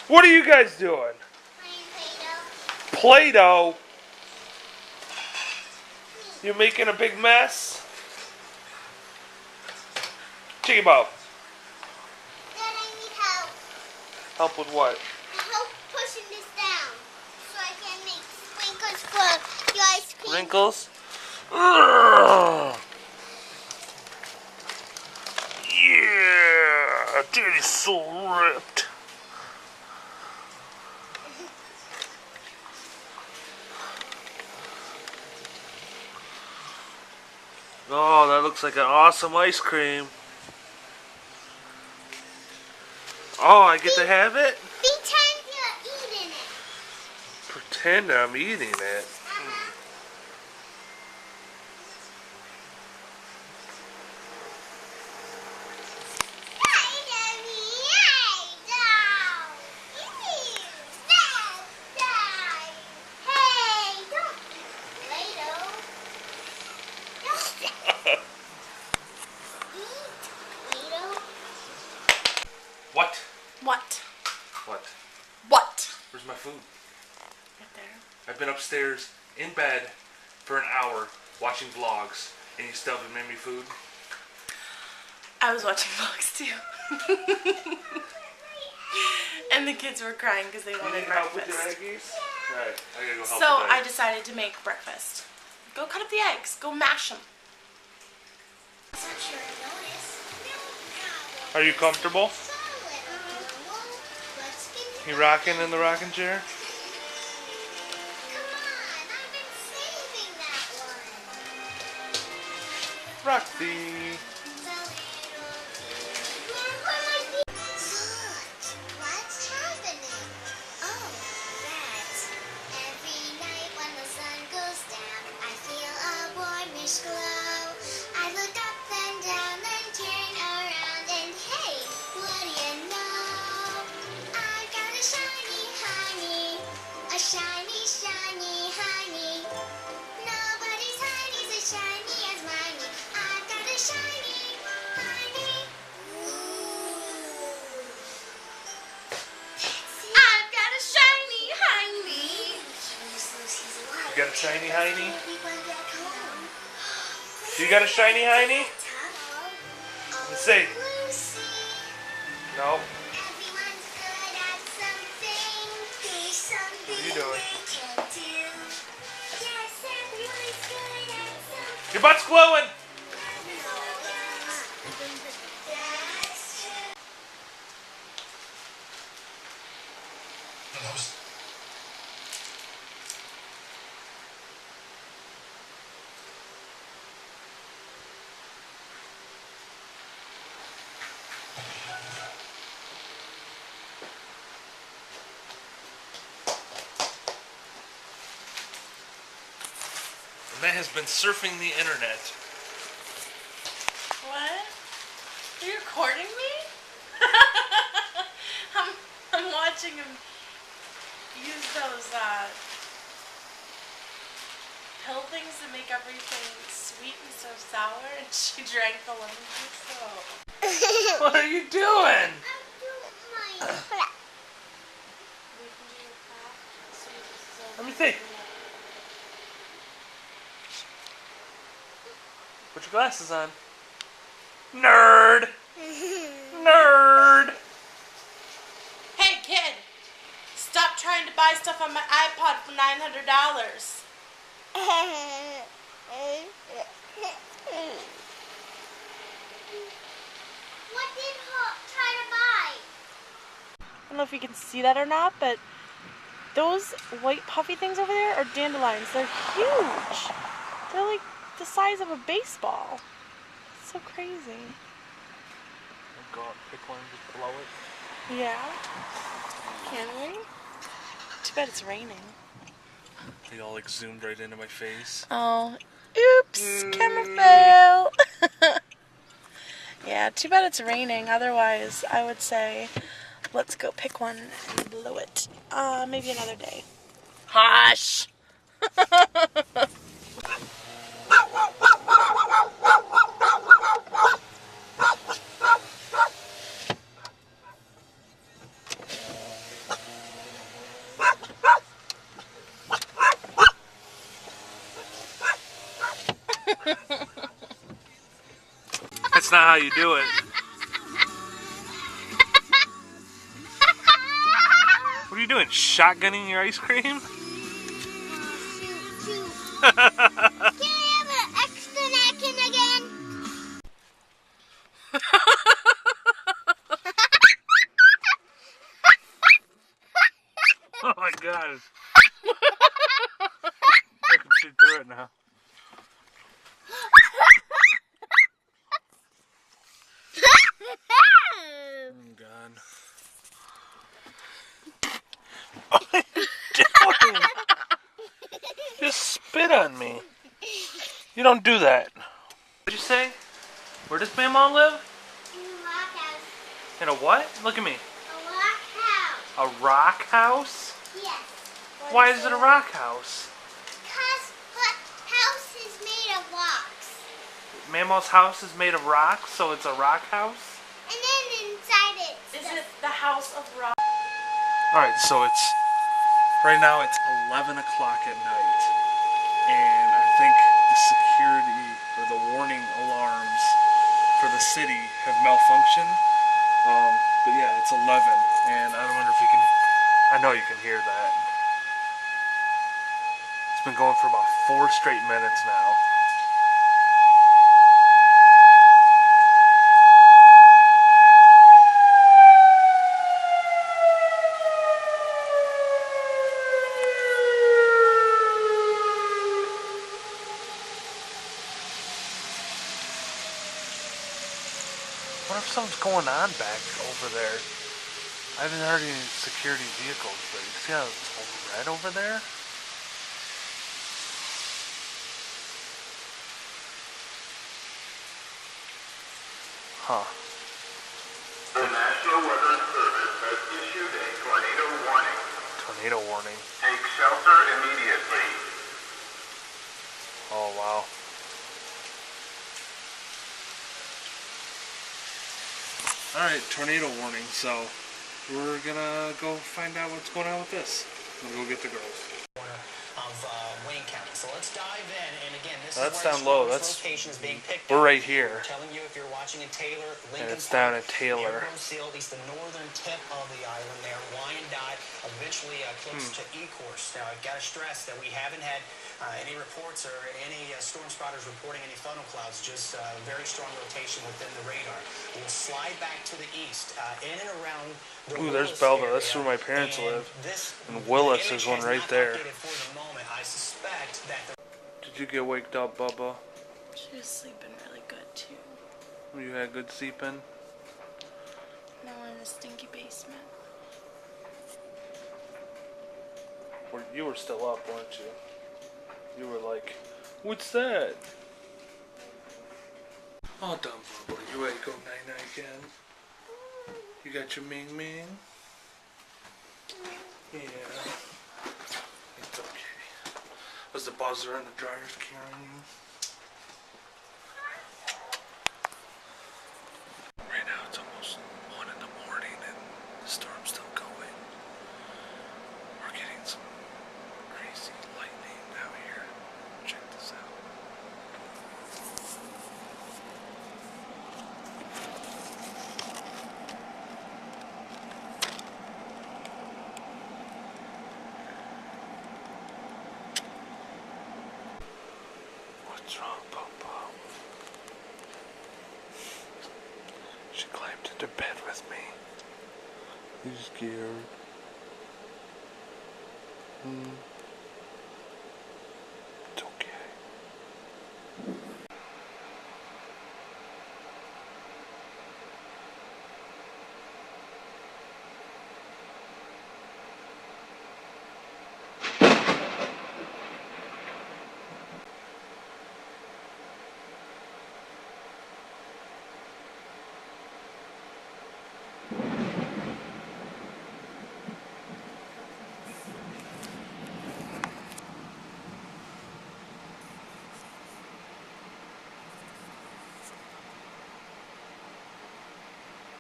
What are you guys doing? Play-Doh. Play-Doh? You making a big mess? Chicky Bob. Dad, I need help. Help with what? Help pushing this down so I can make sprinkles for your ice cream. Wrinkles? Ugh. Yeah, Daddy's so ripped. Oh, that looks like an awesome ice cream. Oh, I get to have it? Pretend you're eating it. Pretend I'm eating it. What? What? What? What? Where's my food? Right there. I've been upstairs in bed for an hour watching vlogs, and you still haven't made me food? I was watching vlogs too. And the kids were crying because they wanted help with breakfast. your eggies? Alright, I gotta go help So with the I eggs. decided to make breakfast. Go cut up the eggs. Go mash them. Are you comfortable? You rocking in the rocking chair? Rock the... Shiny, shiny honey. Nobody's honey's as shiny as mine. I've got a shiny honey. I've got a shiny honey. You got a shiny hiney? You got a shiny hiney? Let's see. No. What are you doing? Your butt's glowing! Man has been surfing the internet. What? Are you recording me? I'm watching him use those pill things to make everything sweet instead of sour, and she drank the lemon juice. So. What are you doing? Let me see. Put your glasses on. Nerd! Nerd! Hey kid! Stop trying to buy stuff on my iPod for $900. What did Hope try to buy? I don't know if you can see that or not, but those white puffy things over there are dandelions. They're huge. They're like the size of a baseball. It's so crazy. Go out, pick one, and just blow it. Yeah. Can we? Too bad it's raining. They all like zoomed right into my face. Oh, oops, camera fail. Yeah, too bad it's raining. Otherwise, I would say, let's go pick one and blow it. Maybe another day. Hush! not how you do it. What are you doing? Shotgunning your ice cream? Shoot. Can I have an extra napkin again? Oh my god. I can see through it now. Oh god. What are you doing? Just spit on me. You don't do that. What'd you say? Where does Mama live? In a rock house. In a what? Look at me. A rock house. A rock house? Yes. Why is it a rock house? Because her house is made of rocks. Mama's house is made of rocks, so it's a rock house? And then inside it. Is it the house of rock? Alright, so right now it's 11 o'clock at night. And I think the security or the warning alarms for the city have malfunctioned. But yeah, it's 11. And I wonder if you can, I know you can hear that. It's been going for about 4 straight minutes now. What if something's going on back over there? I haven't heard any security vehicles, but you see how it's all red over there? Huh. The National Weather Service has issued a tornado warning. Tornado warning. Take shelter immediately. Oh, wow. Alright, tornado warning, so we're gonna go find out what's going on with this. We'll go get the girls. Of Wayne County. So let's dive in, and again, this That's is where down low. this That's location is being picked we're up. right here. We're telling you if you're watching in Taylor, Lincoln And it's down Park, in Taylor. near Seal, at least the northern tip of the island there, Wyandotte, eventually close to E-course. Now, I've got to stress that we haven't had any reports or any storm spotters reporting any funnel clouds, just very strong rotation within the radar. We'll slide back to the east, in and around the Ooh, there's Willis Belleville. area, That's where my parents and live. this- And Willis the is image one has right not there. updated for the moment. I suspect that the Did you get waked up, Bubba? She was sleeping really good too. You had good sleeping? No, in the stinky basement. You were still up, weren't you? You were like, what's that? Oh, dumb Bubba. You ready to go night-night again? You got your Ming Ming? Yeah. It's okay. Was the buzzer and the dryers carrying you? Right now it's almost 1 in the morning and the storm's still going. We're getting some crazy lightning out here. Check this out. What's wrong, Papa? She climbed into bed with me. You scared?